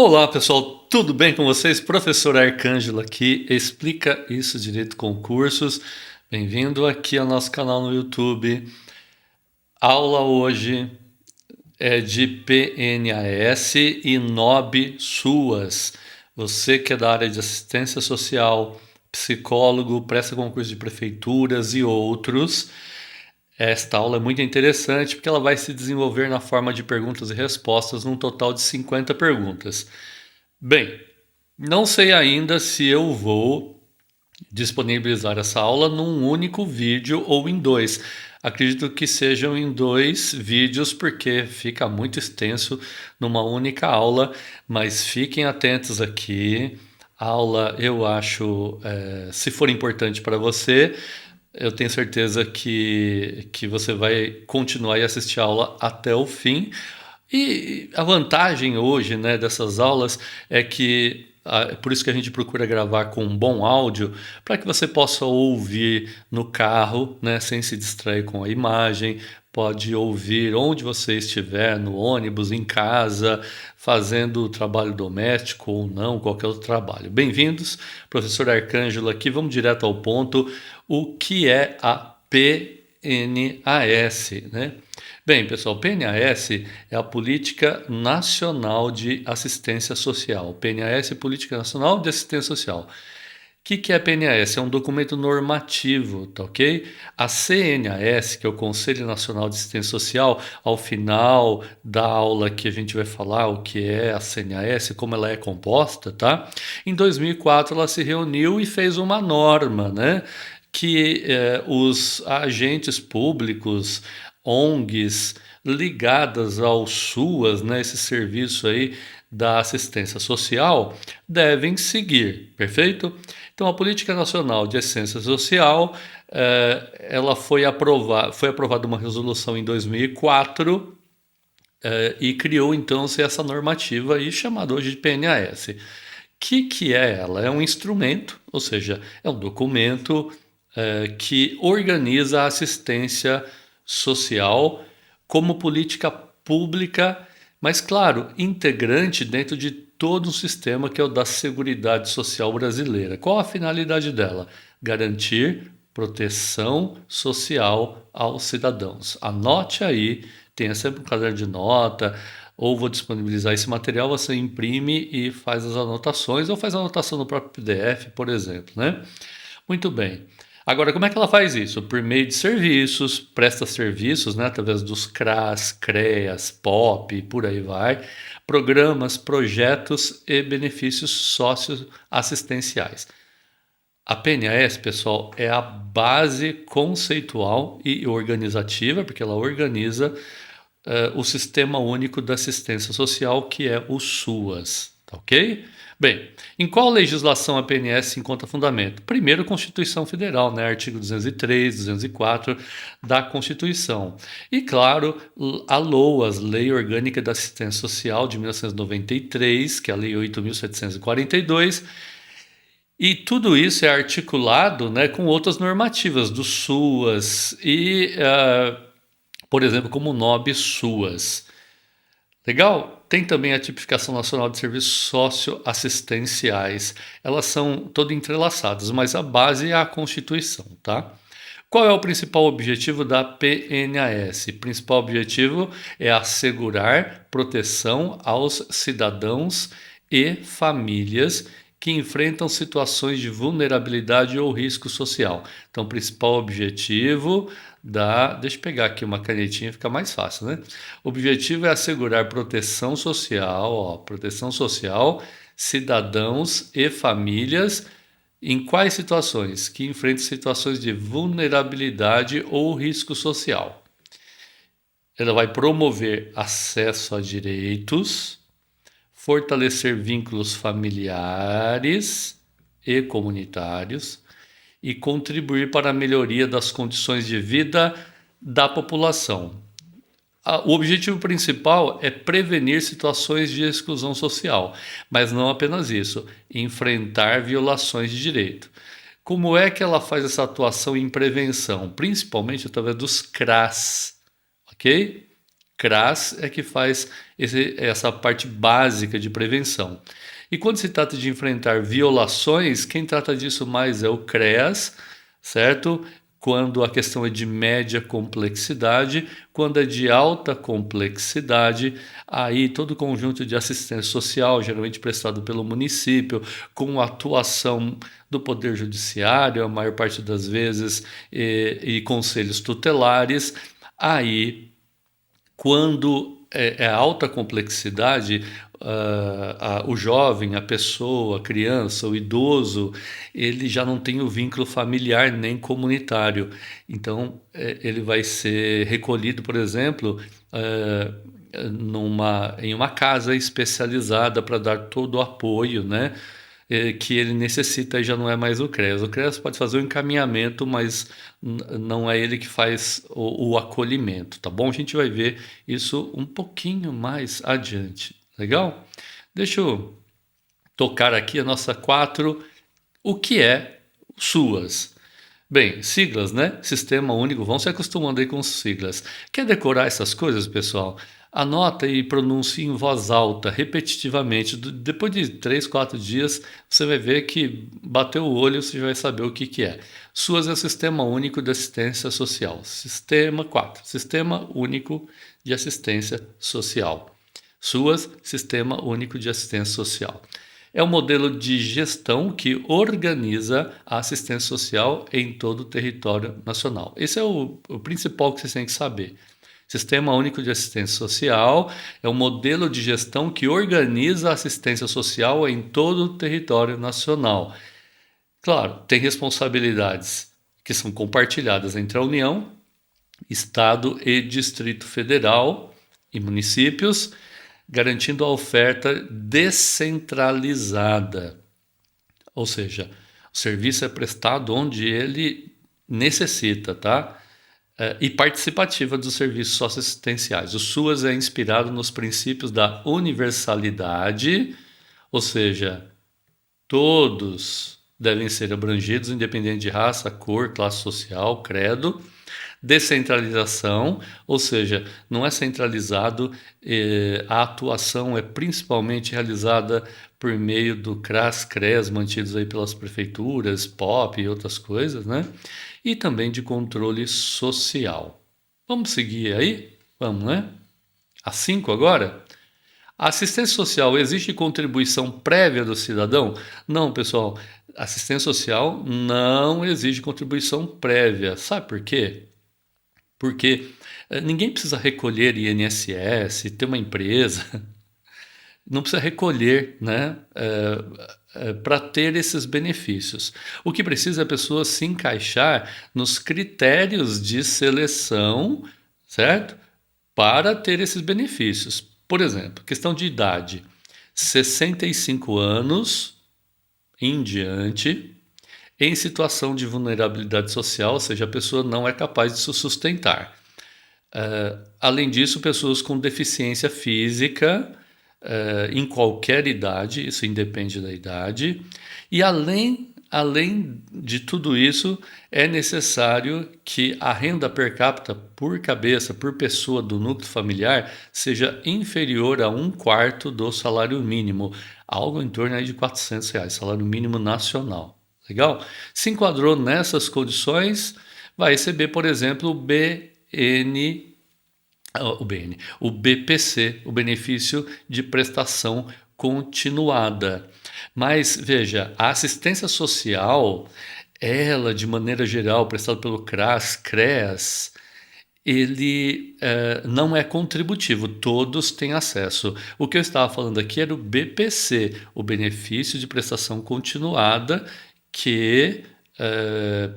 Olá pessoal, tudo bem com vocês? Professor Arcângelo aqui, Explica Isso Direito Concursos. Bem-vindo aqui ao nosso canal no YouTube. Aula hoje é de PNAS e NOB SUAS. Você que é da área de assistência social, psicólogo, presta concurso de prefeituras e outros. Esta aula é muito interessante porque ela vai se desenvolver na forma de perguntas e respostas, num total de 50 perguntas. Bem, não sei ainda se eu vou disponibilizar essa aula num único vídeo ou em dois. Acredito que sejam em dois vídeos porque fica muito extenso numa única aula, mas fiquem atentos aqui. A aula, eu acho, se for importante para você, eu tenho certeza que você vai continuar e assistir a aula até o fim. E a vantagem hoje, né, dessas aulas é que é por isso que a gente procura gravar com um bom áudio, para que você possa ouvir no carro, né, sem se distrair com a imagem. Pode ouvir onde você estiver, no ônibus, em casa, fazendo trabalho doméstico ou não, qualquer outro trabalho. Bem-vindos, professor Arcângelo aqui. Vamos direto ao ponto. O que é a PNAS, né? Bem, pessoal, PNAS é a Política Nacional de Assistência Social. PNAS é Política Nacional de Assistência Social. O que é a PNAS? É um documento normativo, tá ok? A CNAS, que é o Conselho Nacional de Assistência Social, ao final da aula que a gente vai falar o que é a CNAS, como ela é composta, tá? Em 2004 ela se reuniu e fez uma norma, né? Que os agentes públicos, ONGs ligadas ao SUAS, né, esse serviço aí da assistência social, devem seguir, perfeito? Então, a Política Nacional de Assistência Social, ela foi aprovada uma resolução em 2004 e criou então essa normativa aí chamada hoje de PNAS. O que é ela? É um instrumento, ou seja, é um documento que organiza a assistência social como política pública, mas claro, integrante dentro de todo um sistema que é o da Seguridade Social brasileira. Qual a finalidade dela? Garantir proteção social aos cidadãos. Anote aí, tenha sempre um caderno de nota, ou vou disponibilizar esse material, você imprime e faz as anotações, ou faz a anotação no próprio PDF, por exemplo, né? Muito bem. Agora, como é que ela faz isso? Por meio de serviços, presta serviços, né, através dos CRAS, CREAS, POP, por aí vai, programas, projetos e benefícios socioassistenciais. A PNAS, pessoal, é a base conceitual e organizativa, porque ela organiza o Sistema Único da Assistência Social, que é o SUAS, tá ok? Bem, em qual legislação a PNS se encontra fundamento? Primeiro, a Constituição Federal, né? Artigo 203, 204 da Constituição. E, claro, a LOAS, Lei Orgânica da Assistência Social de 1993, que é a Lei 8.742, e tudo isso é articulado, né, com outras normativas do SUAS e, por exemplo, como o NOB SUAS. Legal? Tem também a Tipificação Nacional de Serviços Socioassistenciais. Elas são todas entrelaçadas, mas a base é a Constituição, tá? Qual é o principal objetivo da PNAS? O principal objetivo é assegurar proteção aos cidadãos e famílias que enfrentam situações de vulnerabilidade ou risco social. Então, o principal objetivo deixa eu pegar aqui uma canetinha, fica mais fácil, né? O objetivo é assegurar proteção social, ó, proteção social, cidadãos e famílias em quais situações? Que enfrentam situações de vulnerabilidade ou risco social. Ela vai promover acesso a direitos, fortalecer vínculos familiares e comunitários e contribuir para a melhoria das condições de vida da população. O objetivo principal é prevenir situações de exclusão social, mas não apenas isso, enfrentar violações de direito. Como é que ela faz essa atuação em prevenção? Principalmente através dos CRAS, ok? CRAS é que faz essa parte básica de prevenção. E quando se trata de enfrentar violações, quem trata disso mais é o CREAS, certo? Quando a questão é de média complexidade, quando é de alta complexidade, aí todo o conjunto de assistência social, geralmente prestado pelo município, com atuação do Poder Judiciário, a maior parte das vezes, e conselhos tutelares, aí quando é alta complexidade, o jovem, a pessoa, a criança, o idoso, ele já não tem o vínculo familiar nem comunitário. Então, ele vai ser recolhido, por exemplo, em uma casa especializada para dar todo o apoio, né? Que ele necessita e já não é mais o CREAS. O CREAS pode fazer o encaminhamento, mas não é ele que faz o acolhimento, tá bom? A gente vai ver isso um pouquinho mais adiante, legal? Deixa eu tocar aqui a nossa 4, o que é SUAS? Bem, siglas, né? Sistema Único, vão se acostumando aí com siglas. Quer decorar essas coisas, pessoal? Anota e pronuncie em voz alta, repetitivamente. Depois de 3, 4 dias, você vai ver que bateu o olho, você já vai saber o que é. SUAS é o Sistema Único de Assistência Social. Sistema Único de Assistência Social. SUAS, Sistema Único de Assistência Social. É um modelo de gestão que organiza a assistência social em todo o território nacional. Esse é o principal que vocês têm que saber. Sistema Único de Assistência Social é um modelo de gestão que organiza a assistência social em todo o território nacional. Claro, tem responsabilidades que são compartilhadas entre a União, Estado e Distrito Federal e municípios, garantindo a oferta descentralizada. Ou seja, o serviço é prestado onde ele necessita, tá? E participativa dos serviços socioassistenciais. O SUAS é inspirado nos princípios da universalidade, ou seja, todos devem ser abrangidos, independente de raça, cor, classe social, credo. Descentralização, ou seja, não é centralizado, a atuação é principalmente realizada por meio do CRAS, CRES, mantidos aí pelas prefeituras, POP e outras coisas, né? E também de controle social. Vamos seguir aí? Vamos, né? A 5 agora? A assistência social exige contribuição prévia do cidadão? Não, pessoal. Assistência social não exige contribuição prévia. Sabe por quê? Porque ninguém precisa recolher INSS, ter uma empresa, não precisa recolher, né, para ter esses benefícios. O que precisa é a pessoa se encaixar nos critérios de seleção, certo? Para ter esses benefícios. Por exemplo, questão de idade: 65 anos em diante, em situação de vulnerabilidade social, ou seja, a pessoa não é capaz de se sustentar. Além disso, pessoas com deficiência física, em qualquer idade, isso independe da idade, e além de tudo isso, é necessário que a renda per capita por cabeça, por pessoa do núcleo familiar, seja inferior a 1/4 do salário mínimo, algo em torno aí de R$ 400, salário mínimo nacional. Legal? Se enquadrou nessas condições, vai receber, por exemplo, o BPC, o benefício de prestação continuada. Mas veja, a assistência social, ela de maneira geral, prestada pelo CRAS, CREAS, ele não é contributivo, todos têm acesso. O que eu estava falando aqui era o BPC, o benefício de prestação continuada, que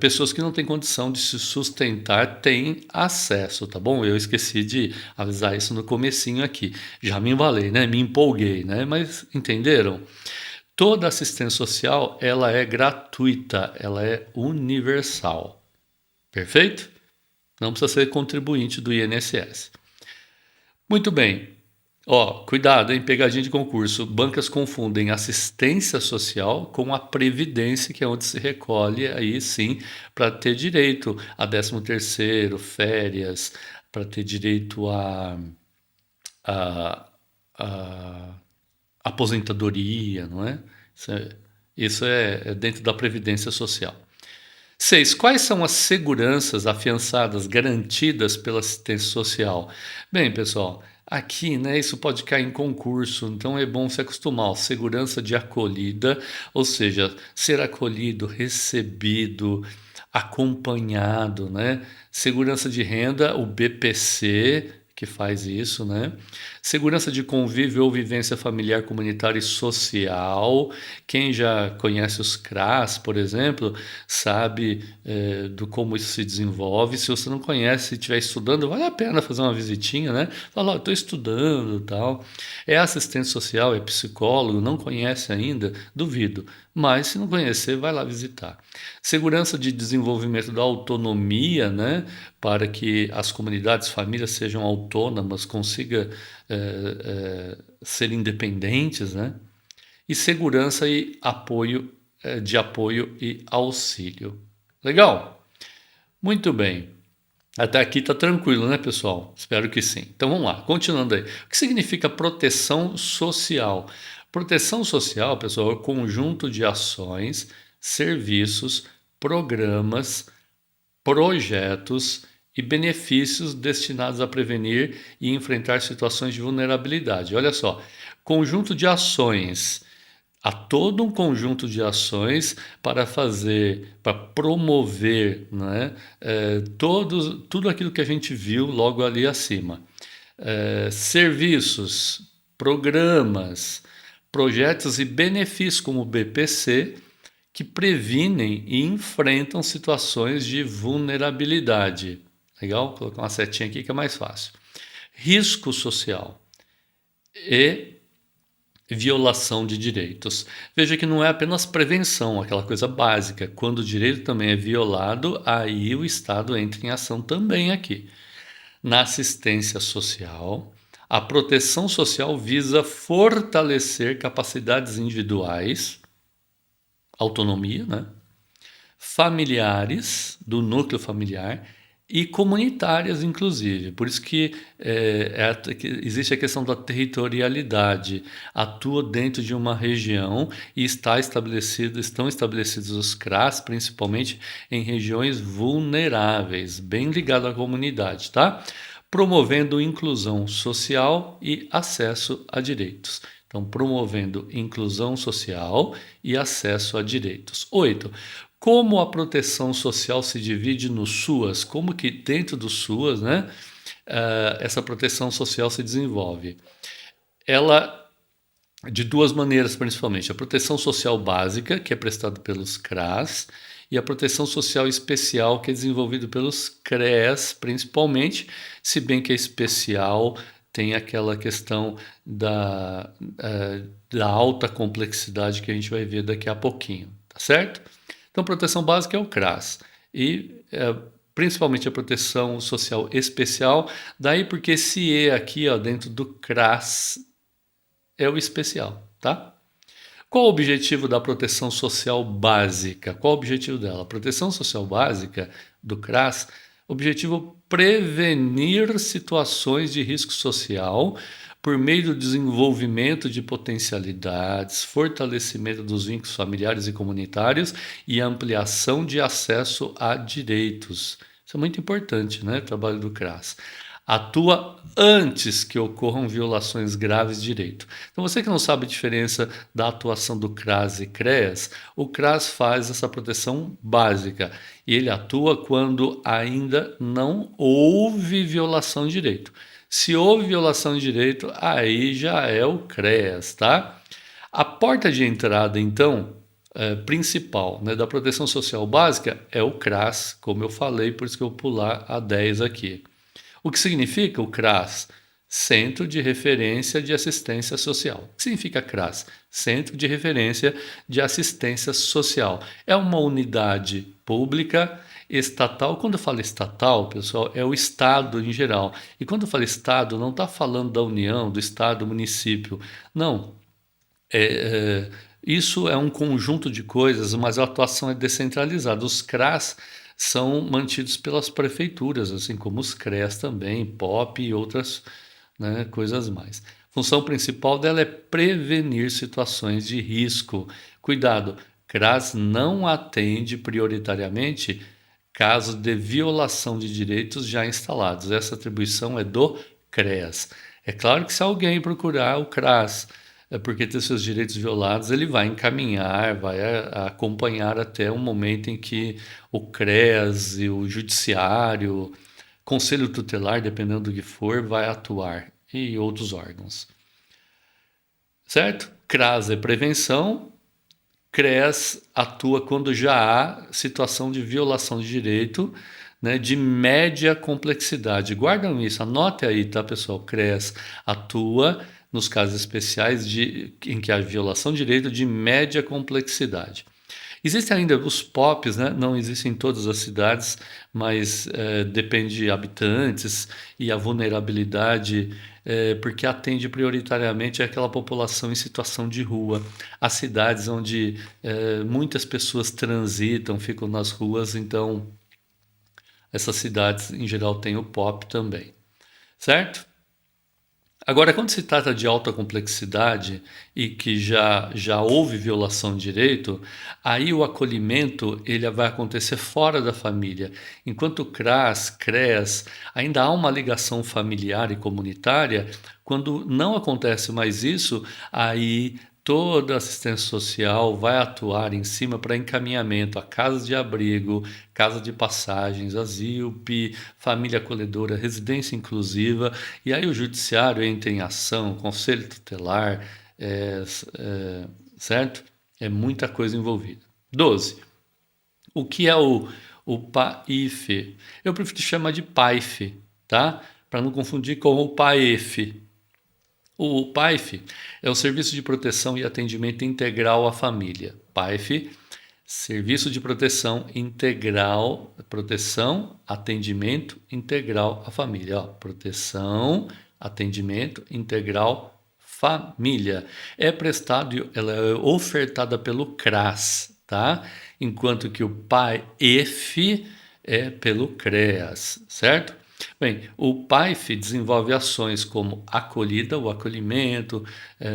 pessoas que não têm condição de se sustentar têm acesso, tá bom? Eu esqueci de avisar isso no comecinho aqui. Já me embalei, né? Me empolguei, né? Mas entenderam? Toda assistência social, ela é gratuita, ela é universal. Perfeito? Não precisa ser contribuinte do INSS. Muito bem. Ó, cuidado, hein? Pegadinha de concurso. Bancas confundem assistência social com a previdência, que é onde se recolhe, aí sim, para ter direito a 13º, férias, para ter direito a a, a aposentadoria, não é? Isso é dentro da Previdência Social. 6. Quais são as seguranças afiançadas, garantidas pela assistência social? Bem, pessoal, aqui, né, isso pode cair em concurso, então é bom se acostumar. Segurança de acolhida, ou seja, ser acolhido, recebido, acompanhado, né? Segurança de renda, o BPC, que faz isso, né? Segurança de convívio ou vivência familiar, comunitária e social. Quem já conhece os CRAS, por exemplo, sabe do como isso se desenvolve. Se você não conhece, se estiver estudando, vale a pena fazer uma visitinha, né? Falar, estou estudando, tal. É assistente social, é psicólogo, não conhece ainda? Duvido. Mas se não conhecer, vai lá visitar. Segurança de desenvolvimento da autonomia, né? Para que as comunidades, famílias sejam autônomas, consigam ser independentes, né? E segurança e apoio, de apoio e auxílio. Legal? Muito bem. Até aqui tá tranquilo, né, pessoal? Espero que sim. Então vamos lá, continuando aí. O que significa proteção social? Proteção social, pessoal, é o conjunto de ações, serviços, programas, projetos e benefícios destinados a prevenir e enfrentar situações de vulnerabilidade. Olha só, conjunto de ações. Há todo um conjunto de ações para fazer, para promover, né, tudo aquilo que a gente viu logo ali acima. Serviços, programas, projetos e benefícios como o BPC, que previnem e enfrentam situações de vulnerabilidade. Legal? Vou colocar uma setinha aqui que é mais fácil. Risco social e violação de direitos. Veja que não é apenas prevenção, aquela coisa básica. Quando o direito também é violado, aí o Estado entra em ação também aqui. Na assistência social, a proteção social visa fortalecer capacidades individuais, autonomia, né? Familiares, do núcleo familiar, e comunitárias, inclusive. Por isso que existe a questão da territorialidade. Atua dentro de uma região e estão estabelecidos os CRAS, principalmente em regiões vulneráveis, bem ligado à comunidade, tá? Promovendo inclusão social e acesso a direitos. Então, promovendo inclusão social e acesso a direitos. 8. Como a proteção social se divide no SUAS? Como que dentro do SUAS, né, essa proteção social se desenvolve? Ela, de duas maneiras principalmente. A proteção social básica, que é prestada pelos CRAS, e a proteção social especial, que é desenvolvida pelos CREAS, principalmente, se bem que a especial tem aquela questão da alta complexidade que a gente vai ver daqui a pouquinho, tá certo? Então, proteção básica é o CRAS e principalmente a proteção social especial, daí porque esse E aqui, ó, dentro do CRAS é o especial, tá? Qual o objetivo da proteção social básica? Qual o objetivo dela? A proteção social básica do CRAS, objetivo prevenir situações de risco social por meio do desenvolvimento de potencialidades, fortalecimento dos vínculos familiares e comunitários e ampliação de acesso a direitos. Isso é muito importante, né? O trabalho do CRAS. Atua antes que ocorram violações graves de direito. Então, você que não sabe a diferença da atuação do CRAS e CREAS, o CRAS faz essa proteção básica e ele atua quando ainda não houve violação de direito. Se houve violação de direito, aí já é o CREAS, tá? A porta de entrada, então, principal, né, da proteção social básica é o CRAS, como eu falei, por isso que eu vou pular a 10 aqui. O que significa o CRAS? Centro de Referência de Assistência Social. O que significa CRAS? Centro de Referência de Assistência Social. É uma unidade pública estatal. Quando eu falo estatal, pessoal, é o Estado em geral. E quando eu falo Estado, não está falando da União, do Estado, do município. Não. Isso é um conjunto de coisas, mas a atuação é descentralizada. Os CRAS são mantidos pelas prefeituras, assim como os CREAS também, POP e outras né, coisas mais. Função principal dela é prevenir situações de risco. Cuidado, CRAS não atende prioritariamente casos de violação de direitos já instalados. Essa atribuição é do CREAS. É claro que se alguém procurar o CRAS porque ter seus direitos violados, ele vai encaminhar, vai acompanhar até o momento em que o CREAS e o judiciário, conselho tutelar, dependendo do que for, vai atuar e outros órgãos. Certo? CRAS é prevenção, CREAS atua quando já há situação de violação de direito, né, de média complexidade. Guardam isso, anote aí, tá, pessoal? CREAS atua nos casos especiais em que há violação de direito de média complexidade. Existem ainda os POPs, né? Não existem em todas as cidades, mas depende de habitantes e a vulnerabilidade, porque atende prioritariamente aquela população em situação de rua. As cidades onde muitas pessoas transitam, ficam nas ruas, então essas cidades em geral têm o POP também, certo? Agora, quando se trata de alta complexidade e que já houve violação de direito, aí o acolhimento ele vai acontecer fora da família. Enquanto o CRAS, CREAS, ainda há uma ligação familiar e comunitária, quando não acontece mais isso, aí toda a assistência social vai atuar em cima para encaminhamento a casas de abrigo, casa de passagens, asilo, família acolhedora, residência inclusiva, e aí o judiciário entra em ação, conselho tutelar, certo? É muita coisa envolvida. 12. O que é o PAIF? Eu prefiro chamar de PAIF, tá? Para não confundir com o PAEF. O PAIF é o Serviço de Proteção e Atendimento Integral à Família. PAIF, Serviço de Proteção Integral, Proteção, Atendimento Integral à Família. Ó, proteção, Atendimento Integral Família. É prestado, ela é ofertada pelo CRAS, tá? Enquanto que o PAEF é pelo CREAS, certo? Bem, o PAIF desenvolve ações como acolhida, o acolhimento,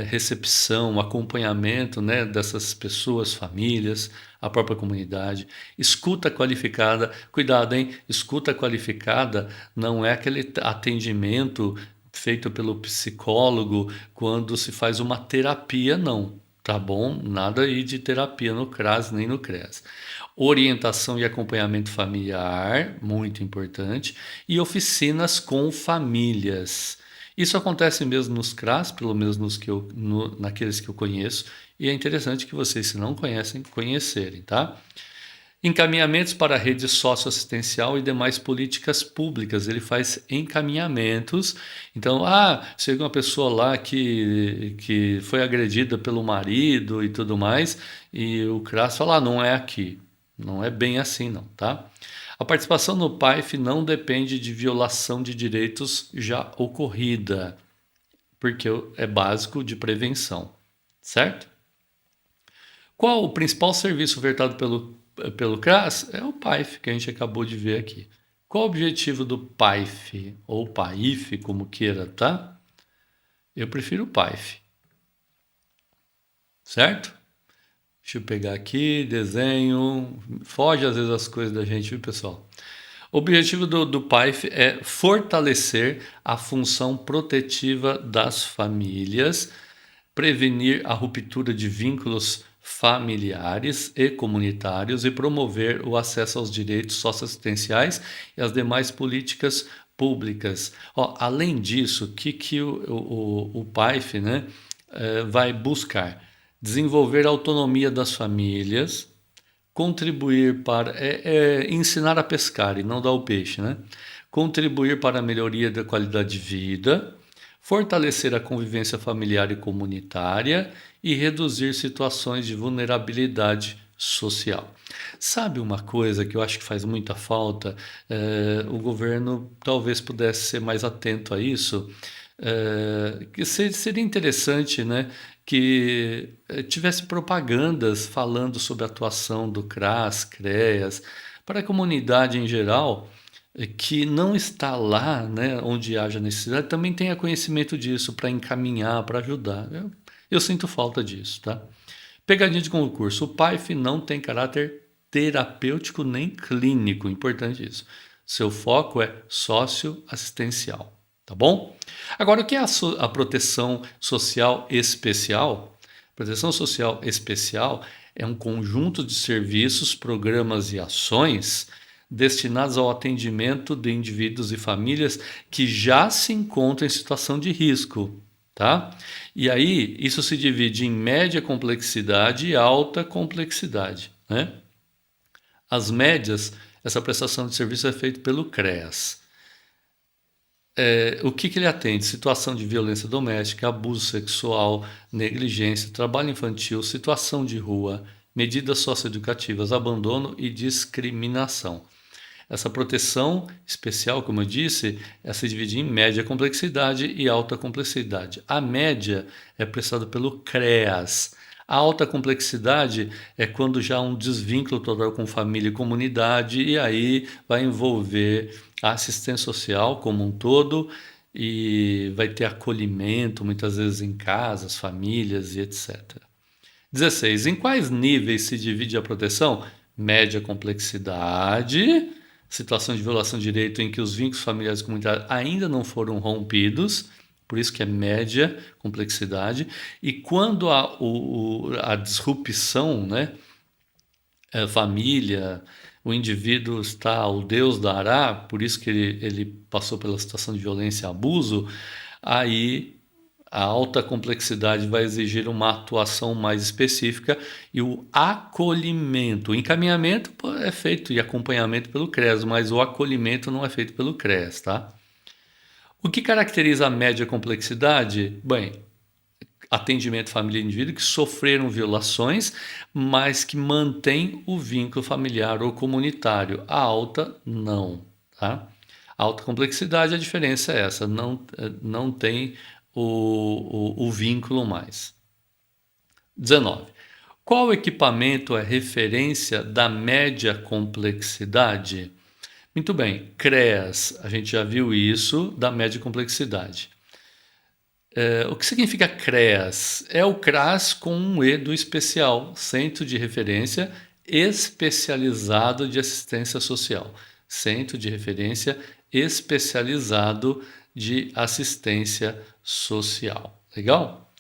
recepção, acompanhamento, né, dessas pessoas, famílias, a própria comunidade. Escuta qualificada, cuidado, hein? Escuta qualificada não é aquele atendimento feito pelo psicólogo quando se faz uma terapia, não. Tá bom? Nada aí de terapia no CRAS nem no CREAS. Orientação e acompanhamento familiar, muito importante, e oficinas com famílias. Isso acontece mesmo nos CRAS, pelo menos naqueles que eu conheço, e é interessante que vocês, se não conhecem, conhecerem, tá? Encaminhamentos para a rede socioassistencial e demais políticas públicas. Ele faz encaminhamentos. Então, chega uma pessoa lá que foi agredida pelo marido e tudo mais, e o CRAS fala, não é aqui. Não é bem assim, não, tá? A participação no PAIF não depende de violação de direitos já ocorrida, porque é básico de prevenção, certo? Qual o principal serviço ofertado pelo CRAS? É o PAIF, que a gente acabou de ver aqui. Qual o objetivo do PAIF, ou PAIF, como queira, tá? Eu prefiro o PAIF, certo? Deixa eu pegar aqui, desenho, foge às vezes as coisas da gente, viu, pessoal? O objetivo do PAIF é fortalecer a função protetiva das famílias, prevenir a ruptura de vínculos familiares e comunitários e promover o acesso aos direitos socioassistenciais e às demais políticas públicas. Além disso, o que o PAIF, né, vai buscar? Desenvolver a autonomia das famílias, contribuir para ensinar a pescar e não dar o peixe, né? Contribuir para a melhoria da qualidade de vida, fortalecer a convivência familiar e comunitária e reduzir situações de vulnerabilidade social. Sabe uma coisa que eu acho que faz muita falta? O governo talvez pudesse ser mais atento a isso. Que seria interessante, né, que tivesse propagandas falando sobre a atuação do CRAS, CREAS, para a comunidade em geral, que não está lá, né, onde haja necessidade, também tenha conhecimento disso para encaminhar, para ajudar. Eu sinto falta disso, tá? Pegadinha de concurso. O PAIF não tem caráter terapêutico nem clínico, importante isso. Seu foco é socioassistencial, tá bom? Agora, o que é a proteção social especial? Proteção social especial é um conjunto de serviços, programas e ações destinados ao atendimento de indivíduos e famílias que já se encontram em situação de risco, tá? E aí, isso se divide em média complexidade e alta complexidade, né? As médias, essa prestação de serviço é feita pelo CREAS. O que ele atende? Situação de violência doméstica, abuso sexual, negligência, trabalho infantil, situação de rua, medidas socioeducativas, abandono e discriminação. Essa proteção especial, como eu disse, se divide em média complexidade e alta complexidade. A média é prestada pelo CREAS. A alta complexidade é quando já há um desvínculo total com família e comunidade, e aí vai envolver a assistência social como um todo e vai ter acolhimento, muitas vezes em casas, famílias e etc. 16. Em quais níveis se divide a proteção? Média complexidade, situação de violação de direito em que os vínculos familiares e comunitários ainda não foram rompidos, por isso que é média complexidade, e quando a disrupção, né, família, o indivíduo está, o Deus dará, por isso que ele passou pela situação de violência e abuso, aí a alta complexidade vai exigir uma atuação mais específica e o acolhimento. O encaminhamento é feito e acompanhamento pelo CREAS, mas o acolhimento não é feito pelo CREAS, tá? O que caracteriza a média complexidade? Bem, atendimento família e indivíduo que sofreram violações, mas que mantém o vínculo familiar ou comunitário. A alta, não, tá? A alta complexidade, a diferença é essa, não tem o vínculo mais. 19. Qual equipamento é referência da média complexidade? Muito bem, CREAS, a gente já viu isso, da média complexidade. O que significa CREAS? É o CRAS com um E do especial, Centro de Referência Especializado de Assistência Social. Centro de Referência Especializado de Assistência Social. Legal?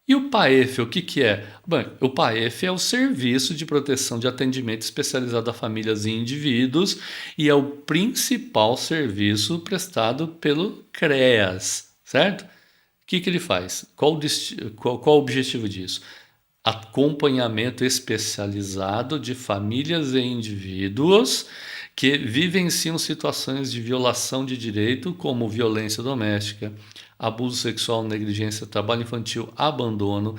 E o PAEF, o que é? Bem, o PAEF é o Serviço de Proteção de Atendimento Especializado a Famílias e Indivíduos e é o principal serviço prestado pelo CREAS, certo? O que ele faz? Qual o objetivo disso? Acompanhamento especializado de famílias e indivíduos que vivenciam situações de violação de direito, como violência doméstica, abuso sexual, negligência, trabalho infantil, abandono,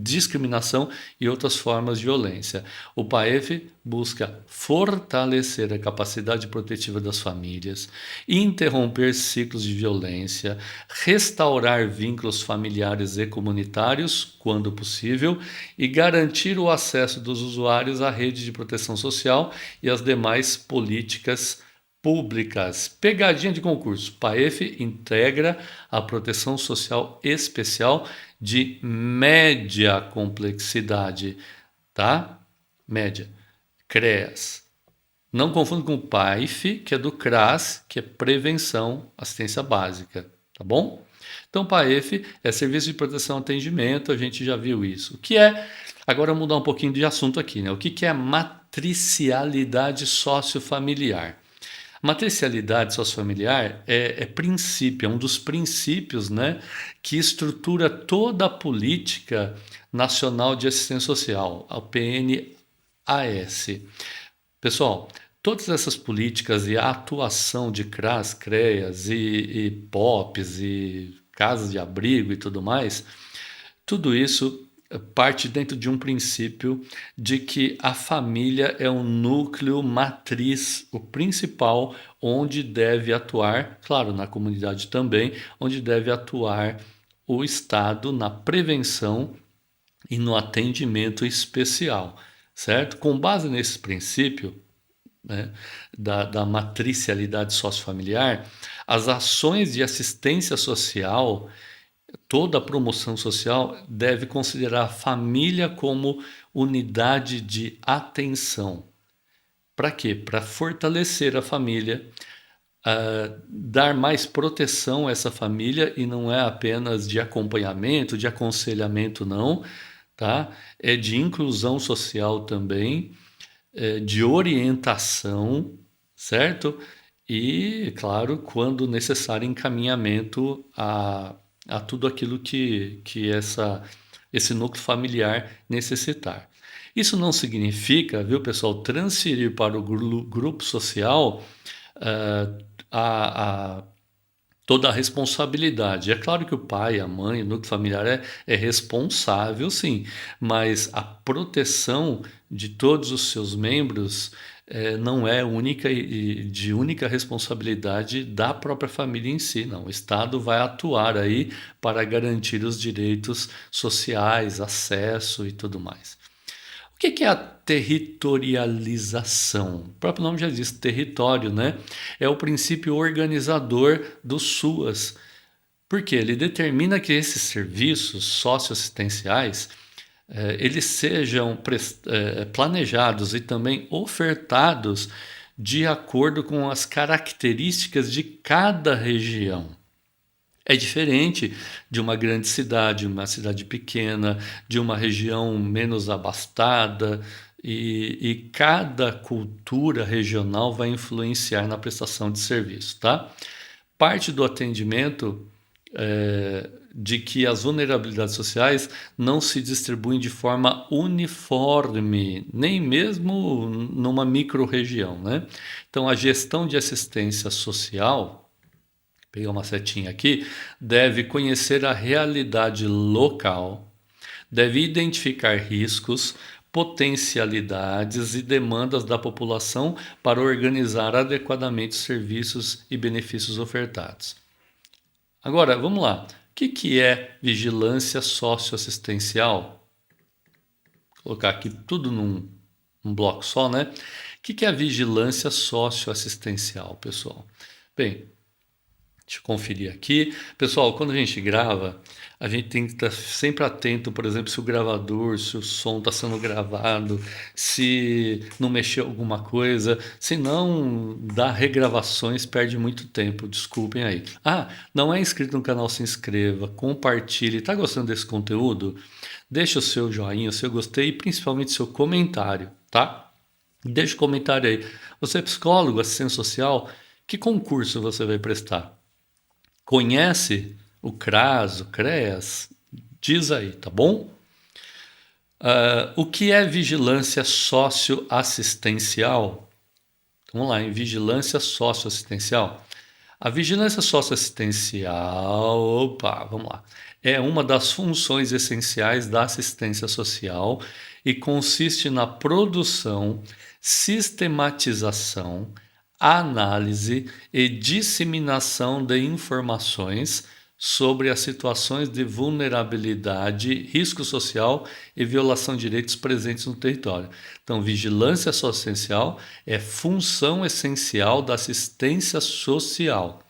discriminação e outras formas de violência. O PAEF busca fortalecer a capacidade protetiva das famílias, interromper ciclos de violência, restaurar vínculos familiares e comunitários, quando possível, e garantir o acesso dos usuários à rede de proteção social e às demais políticas públicas. Pegadinha de concurso. PAEF integra a proteção social especial de média complexidade, tá? Média. CREAS. Não confunda com o PAIF, que é do CRAS, que é Prevenção, Assistência Básica, tá bom? Então, PAEF é Serviço de Proteção e Atendimento, a gente já viu isso. O que é, agora mudar um pouquinho de assunto aqui, né? O que é matricialidade sociofamiliar? Matricialidade sociofamiliar é princípio, é um dos princípios, né, que estrutura toda a política nacional de assistência social, a PNAS. Pessoal, todas essas políticas e a atuação de CRAS, CREAS e POPs e casas de abrigo e tudo mais, tudo isso parte dentro de um princípio de que a família é o núcleo matriz, o principal, onde deve atuar, claro, na comunidade também, onde deve atuar o Estado na prevenção e no atendimento especial, certo? Com base nesse princípio, né, da matricialidade sociofamiliar, as ações de assistência social, toda a promoção social deve considerar a família como unidade de atenção. Para quê? Para fortalecer a família, dar mais proteção a essa família, e não é apenas de acompanhamento, de aconselhamento, não, tá? É de inclusão social também, de orientação, certo? E, claro, quando necessário, encaminhamento a tudo aquilo que esse núcleo familiar necessitar. Isso não significa, viu, pessoal, transferir para o grupo social ah, a toda a responsabilidade. É claro que o pai, a mãe, o núcleo familiar é responsável, sim, mas a proteção de todos os seus membros não é única e de única responsabilidade da própria família em si, não. O Estado vai atuar aí para garantir os direitos sociais, acesso e tudo mais. O que é a territorialização? O próprio nome já diz, território, né? É o princípio organizador do SUAS, porque ele determina que esses serviços socioassistenciais eles sejam planejados e também ofertados de acordo com as características de cada região. É diferente de uma grande cidade, uma cidade pequena, de uma região menos abastada, e cada cultura regional vai influenciar na prestação de serviço, tá? Parte do atendimento de que as vulnerabilidades sociais não se distribuem de forma uniforme, nem mesmo numa micro-região, né? Então, a gestão de assistência social, pegar uma setinha aqui, deve conhecer a realidade local, deve identificar riscos, potencialidades e demandas da população para organizar adequadamente os serviços e benefícios ofertados. Agora, vamos lá. O que é vigilância socioassistencial? Vou colocar aqui tudo num bloco só, né? O que é a vigilância socioassistencial, pessoal? Bem, deixa eu conferir aqui. Pessoal, quando a gente grava, a gente tem que estar sempre atento, por exemplo, se o gravador, se o som está sendo gravado, se não mexeu alguma coisa, se não dá regravações, perde muito tempo, desculpem aí. Não é inscrito no canal, se inscreva, compartilhe. Está gostando desse conteúdo? Deixa o seu joinha, o seu gostei e principalmente seu comentário, tá? Deixa o comentário aí. Você é psicólogo, assistente social? Que concurso você vai prestar? Conhece o CRAS, o CREAS? Diz aí, tá bom? O que é vigilância socioassistencial? Vamos lá, em vigilância socioassistencial. A vigilância socioassistencial, vamos lá, é uma das funções essenciais da assistência social e consiste na produção, sistematização, análise e disseminação de informações sobre as situações de vulnerabilidade, risco social e violação de direitos presentes no território. Então, vigilância socioassistencial é função essencial da assistência social.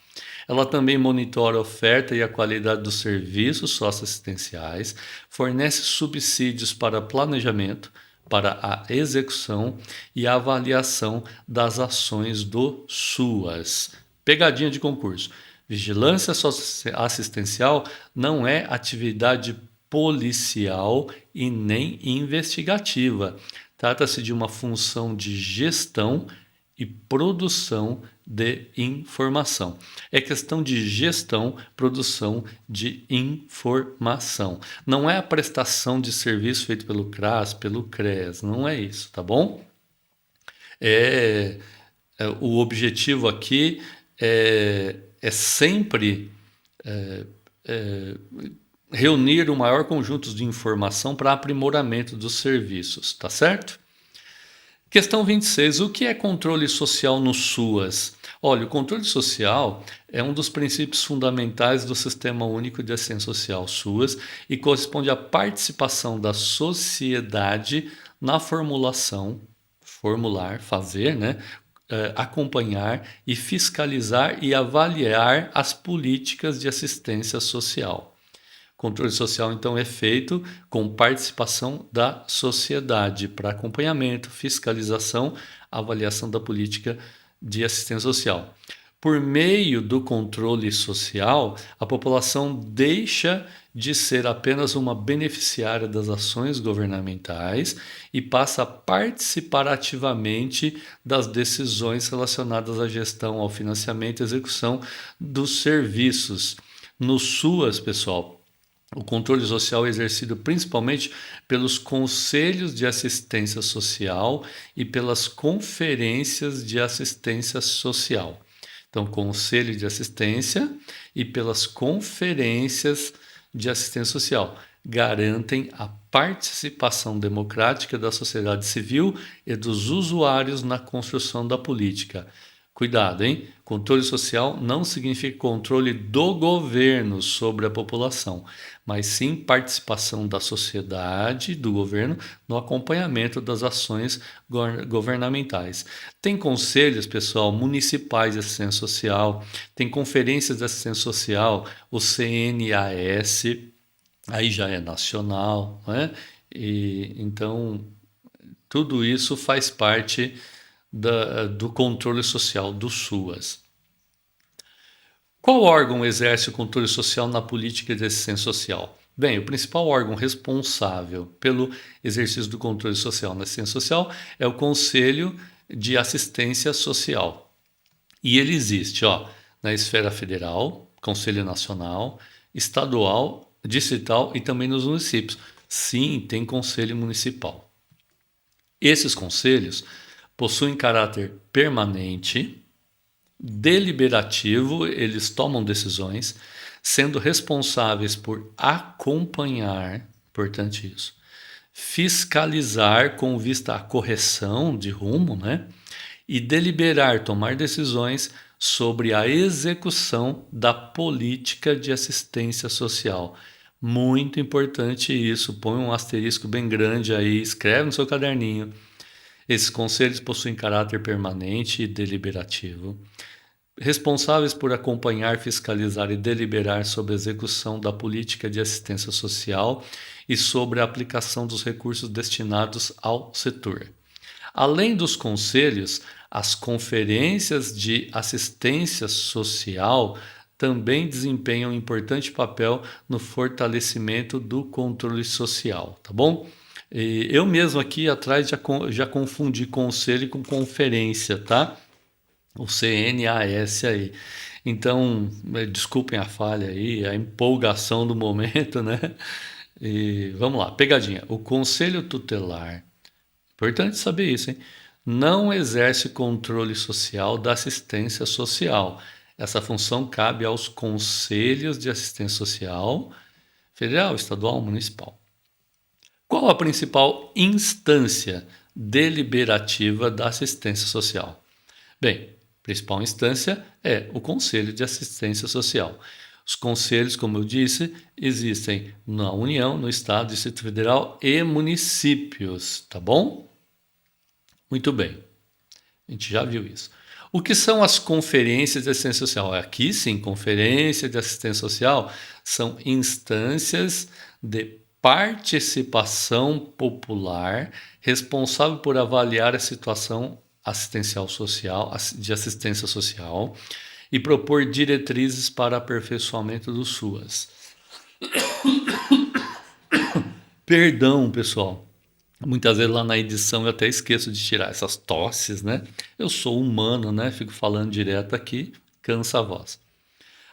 Ela também monitora a oferta e a qualidade dos serviços socioassistenciais, fornece subsídios para planejamento, para a execução e a avaliação das ações do SUAS. Pegadinha de concurso. Vigilância assistencial não é atividade policial e nem investigativa. Trata-se de uma função de gestão e produção de informação. É questão de gestão, produção de informação. Não é a prestação de serviço feito pelo CRAS, pelo CREAS, não é isso, tá bom? O objetivo aqui é sempre reunir o maior conjunto de informação para aprimoramento dos serviços, tá certo? Questão 26. O que é controle social no SUAS? Olha, o controle social é um dos princípios fundamentais do Sistema Único de Assistência Social, SUAS, e corresponde à participação da sociedade na formulação, formular, fazer, né? Acompanhar e fiscalizar e avaliar as políticas de assistência social. Controle social, então, é feito com participação da sociedade para acompanhamento, fiscalização, avaliação da política de assistência social. Por meio do controle social, a população deixa de ser apenas uma beneficiária das ações governamentais e passa a participar ativamente das decisões relacionadas à gestão, ao financiamento e execução dos serviços. No SUAS, pessoal, o controle social é exercido principalmente pelos conselhos de assistência social e pelas conferências de assistência social. Então, conselho de assistência e pelas conferências de assistência social garantem a participação democrática da sociedade civil e dos usuários na construção da política. Cuidado, hein? Controle social não significa controle do governo sobre a população, mas sim participação da sociedade, do governo, no acompanhamento das ações governamentais. Tem conselhos, pessoal, municipais de assistência social, tem conferências de assistência social, o CNAS, aí já é nacional, né? E então tudo isso faz parte do controle social do SUAS. Qual órgão exerce o controle social na política de assistência social? Bem, o principal órgão responsável pelo exercício do controle social na assistência social é o Conselho de Assistência Social. E ele existe, na esfera federal, Conselho Nacional, estadual, distrital e também nos municípios. Sim, tem conselho municipal. Esses conselhos possuem caráter permanente, deliberativo, eles tomam decisões, sendo responsáveis por acompanhar, importante isso, fiscalizar com vista à correção de rumo, né? E deliberar, tomar decisões sobre a execução da política de assistência social. Muito importante isso, põe um asterisco bem grande aí, escreve no seu caderninho. Esses conselhos possuem caráter permanente e deliberativo, responsáveis por acompanhar, fiscalizar e deliberar sobre a execução da política de assistência social e sobre a aplicação dos recursos destinados ao setor. Além dos conselhos, as conferências de assistência social também desempenham um importante papel no fortalecimento do controle social, tá bom? E eu mesmo aqui atrás já confundi conselho com conferência, tá? O CNAS aí. Então, desculpem a falha aí, a empolgação do momento, né? E vamos lá, pegadinha. O Conselho Tutelar, importante saber isso, hein? Não exerce controle social da assistência social. Essa função cabe aos conselhos de assistência social, federal, estadual, municipal. Qual a principal instância deliberativa da assistência social? Bem, a principal instância é o Conselho de Assistência Social. Os conselhos, como eu disse, existem na União, no Estado, Distrito Federal e municípios, tá bom? Muito bem, a gente já viu isso. O que são as conferências de assistência social? Aqui sim, conferência de assistência social são instâncias de participação popular responsável por avaliar a situação assistencial social, de assistência social e propor diretrizes para aperfeiçoamento do SUAS. Perdão, pessoal. Muitas vezes lá na edição eu até esqueço de tirar essas tosses, né? Eu sou humano, né? Fico falando direto aqui, cansa a voz.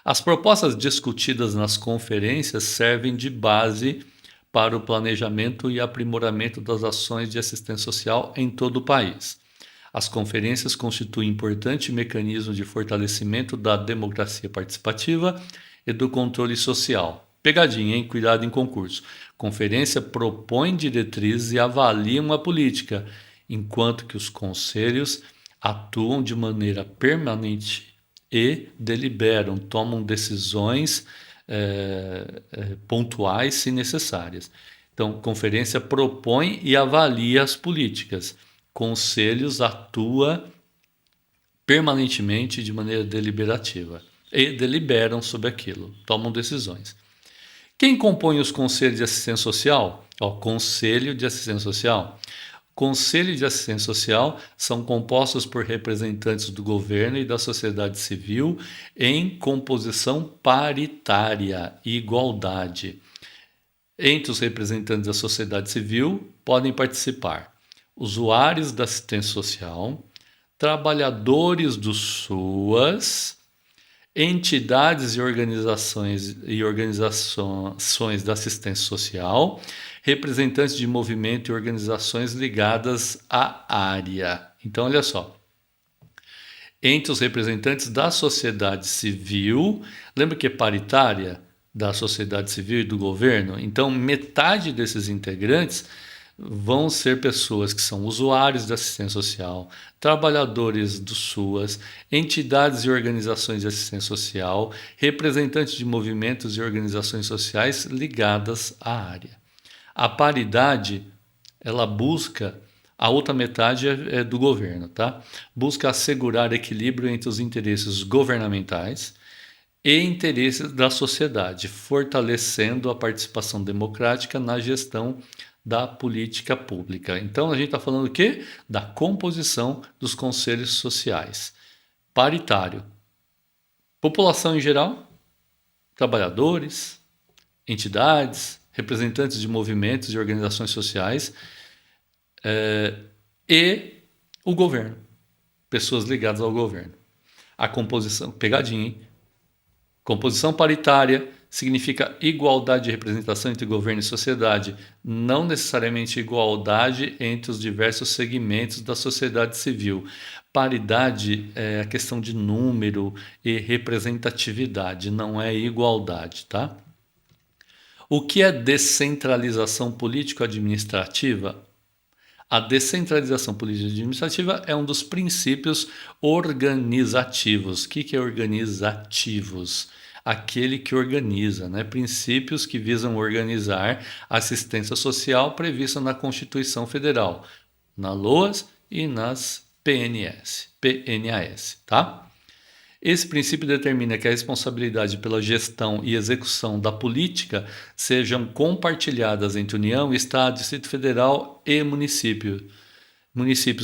As propostas discutidas nas conferências servem de base para o planejamento e aprimoramento das ações de assistência social em todo o país. As conferências constituem importante mecanismo de fortalecimento da democracia participativa e do controle social. Pegadinha, hein? Cuidado em concurso. Conferência propõe diretrizes e avalia uma política, enquanto que os conselhos atuam de maneira permanente e deliberam, tomam decisões pontuais se necessárias. Então, conferência propõe e avalia as políticas. conselhos atua permanentemente de maneira deliberativa e deliberam sobre aquilo, tomam decisões. Quem compõe os conselhos de assistência social? Conselho de assistência social. Conselho de assistência social são compostos por representantes do governo e da sociedade civil em composição paritária, igualdade. Entre os representantes da sociedade civil podem participar usuários da assistência social, trabalhadores do SUAS, entidades e organizações da assistência social, representantes de movimento e organizações ligadas à área. Então, olha só. Entre os representantes da sociedade civil, lembra que é paritária da sociedade civil e do governo? Então, metade desses integrantes vão ser pessoas que são usuários da assistência social, trabalhadores do SUAS, entidades e organizações de assistência social, representantes de movimentos e organizações sociais ligadas à área. A paridade, ela busca, a outra metade é do governo, tá? Busca assegurar equilíbrio entre os interesses governamentais e interesses da sociedade, fortalecendo a participação democrática na gestão da política pública. Então, a gente está falando o quê? Da composição dos conselhos sociais. Paritário. População em geral, trabalhadores, entidades, representantes de movimentos e organizações sociais e o governo, pessoas ligadas ao governo. A composição, pegadinha, hein? Composição paritária significa igualdade de representação entre governo e sociedade, não necessariamente igualdade entre os diversos segmentos da sociedade civil. Paridade é a questão de número e representatividade, não é igualdade, tá? O que é descentralização político-administrativa? A descentralização político-administrativa é um dos princípios organizativos. O que é organizativos? Aquele que organiza, né? Princípios que visam organizar a assistência social prevista na Constituição Federal, na LOAS e nas PNAS, tá? Esse princípio determina que a responsabilidade pela gestão e execução da política sejam compartilhadas entre União, Estado, Distrito Federal e municípios,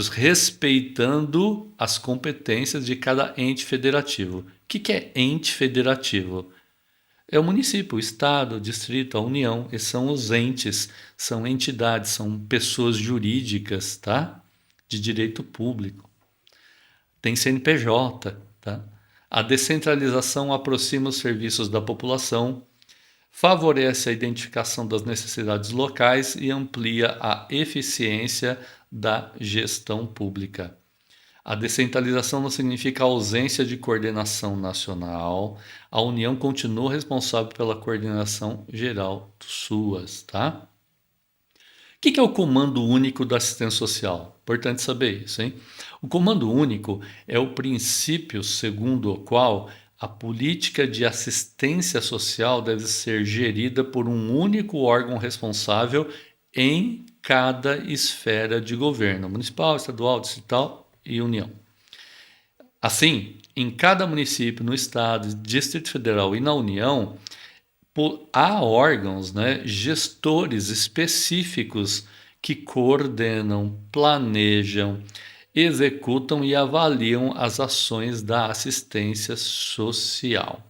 respeitando as competências de cada ente federativo. O que é ente federativo? É o município, o Estado, o Distrito, a União. Esses são os entes, são entidades, são pessoas jurídicas, tá? De direito público. Tem CNPJ, tá? A descentralização aproxima os serviços da população, favorece a identificação das necessidades locais e amplia a eficiência da gestão pública. A descentralização não significa ausência de coordenação nacional. A União continua responsável pela coordenação geral do SUAS, tá? O que é o Comando Único da Assistência Social? Importante saber isso, hein? O Comando Único é o princípio segundo o qual a política de assistência social deve ser gerida por um único órgão responsável em cada esfera de governo, municipal, estadual, distrital e União. Assim, em cada município, no Estado, Distrito Federal e na União, há órgãos, né, gestores específicos que coordenam, planejam, executam e avaliam as ações da assistência social.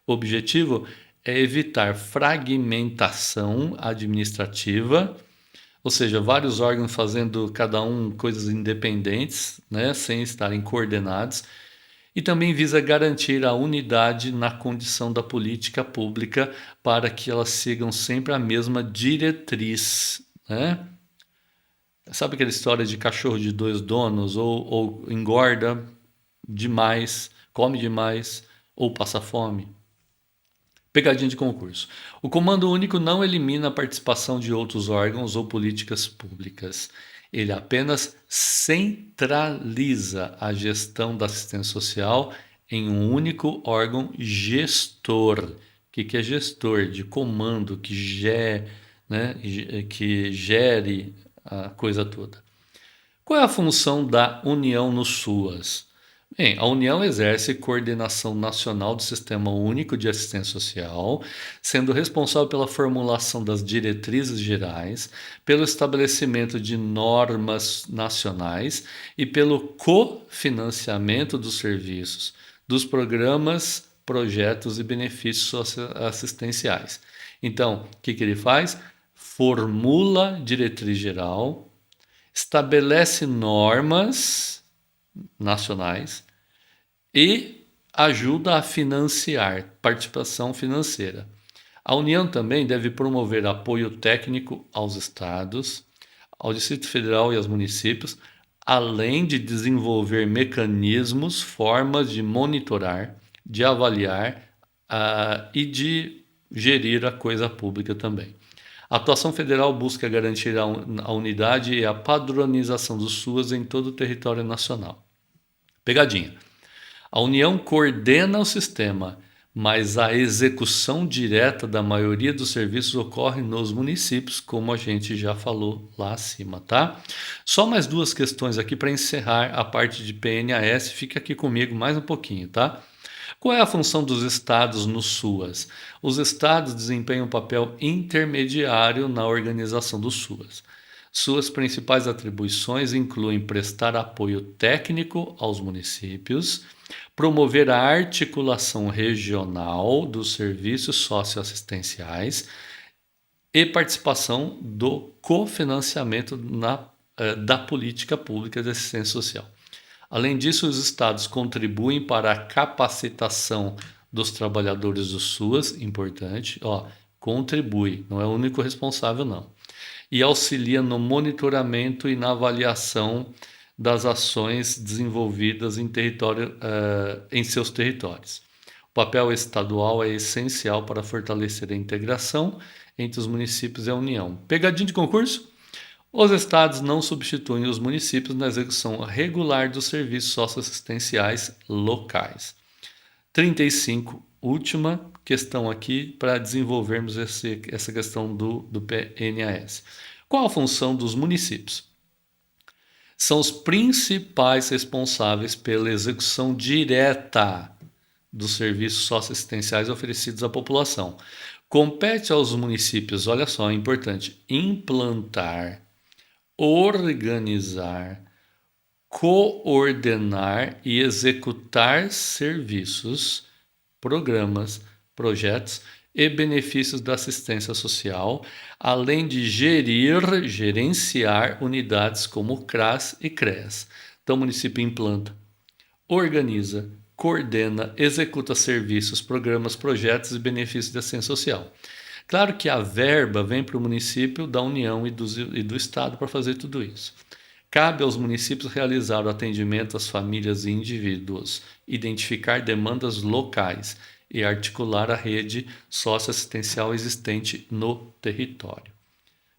O objetivo é evitar fragmentação administrativa, ou seja, vários órgãos fazendo cada um coisas independentes, né, sem estarem coordenados, e também visa garantir a unidade na condição da política pública para que elas sigam sempre a mesma diretriz, né? Sabe aquela história de cachorro de dois donos, ou engorda demais, come demais, ou passa fome? Pegadinha de concurso. O Comando Único não elimina a participação de outros órgãos ou políticas públicas. Ele apenas centraliza a gestão da assistência social em um único órgão gestor. O que é gestor? De comando, que gere a coisa toda. Qual é a função da União no SUAS? Bem, a União exerce coordenação nacional do Sistema Único de Assistência Social, sendo responsável pela formulação das diretrizes gerais, pelo estabelecimento de normas nacionais e pelo cofinanciamento dos serviços, dos programas, projetos e benefícios assistenciais. Então, o que ele faz? Formula diretriz geral, estabelece normas nacionais e ajuda a financiar, participação financeira. A União também deve promover apoio técnico aos estados, ao Distrito Federal e aos municípios, além de desenvolver mecanismos, formas de monitorar, de avaliar e de gerir a coisa pública também. A atuação federal busca garantir a unidade e a padronização do SUAS em todo o território nacional. Pegadinha. A União coordena o sistema, mas a execução direta da maioria dos serviços ocorre nos municípios, como a gente já falou lá acima, tá? Só mais duas questões aqui para encerrar a parte de PNAS. Fica aqui comigo mais um pouquinho, tá? Qual é a função dos estados no SUAS? Os estados desempenham um papel intermediário na organização do SUAS. Suas principais atribuições incluem prestar apoio técnico aos municípios, promover a articulação regional dos serviços socioassistenciais e participação do cofinanciamento da política pública de assistência social. Além disso, os estados contribuem para a capacitação dos trabalhadores do SUAS, importante, contribui, não é o único responsável não, e auxilia no monitoramento e na avaliação das ações desenvolvidas em seus territórios. O papel estadual é essencial para fortalecer a integração entre os municípios e a União. Pegadinha de concurso? Os estados não substituem os municípios na execução regular dos serviços socioassistenciais locais. 35, última questão aqui para desenvolvermos essa questão do PNAS. Qual a função dos municípios? São os principais responsáveis pela execução direta dos serviços socioassistenciais oferecidos à população. Compete aos municípios, olha só, é importante, implantar, organizar, coordenar e executar serviços, programas, projetos e benefícios da assistência social, além de gerenciar unidades como CRAS e CREAS. Então, o município implanta, organiza, coordena, executa serviços, programas, projetos e benefícios da assistência social. Claro que a verba vem para o município, da União e do Estado para fazer tudo isso. Cabe aos municípios realizar o atendimento às famílias e indivíduos, identificar demandas locais e articular a rede socioassistencial existente no território.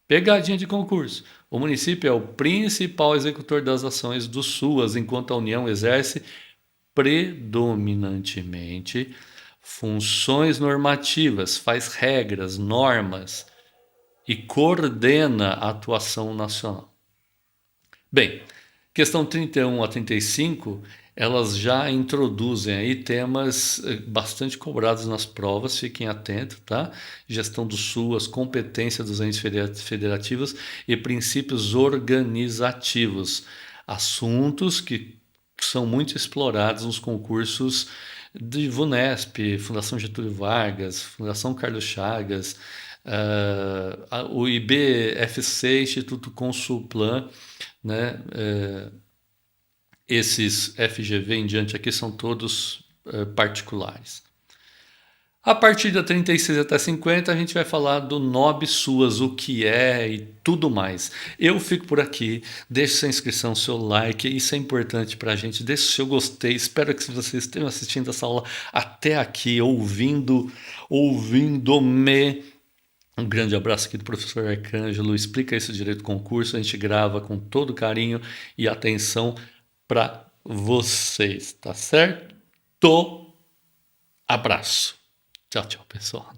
Pegadinha de concurso. O município é o principal executor das ações do SUAS, enquanto a União exerce predominantemente funções normativas, faz regras, normas e coordena a atuação nacional. Bem, questão 31 a 35, elas já introduzem aí temas bastante cobrados nas provas, fiquem atentos, tá? Gestão do SUAS, competência dos entes federativos e princípios organizativos. Assuntos que são muito explorados nos concursos de VUNESP, Fundação Getúlio Vargas, Fundação Carlos Chagas, o IBFC, Instituto Consulplan, né? Esses FGV em diante aqui são todos particulares. A partir da 36 até 50 a gente vai falar do NOB SUAS, o que é e tudo mais. Eu fico por aqui, deixe sua inscrição, seu like, isso é importante para a gente, deixe seu gostei, espero que vocês estejam assistindo essa aula até aqui, ouvindo-me. Um grande abraço aqui do professor Arcângelo, explica isso direito do concurso, a gente grava com todo carinho e atenção para vocês, tá certo? Abraço. Tchau, tchau, pessoal.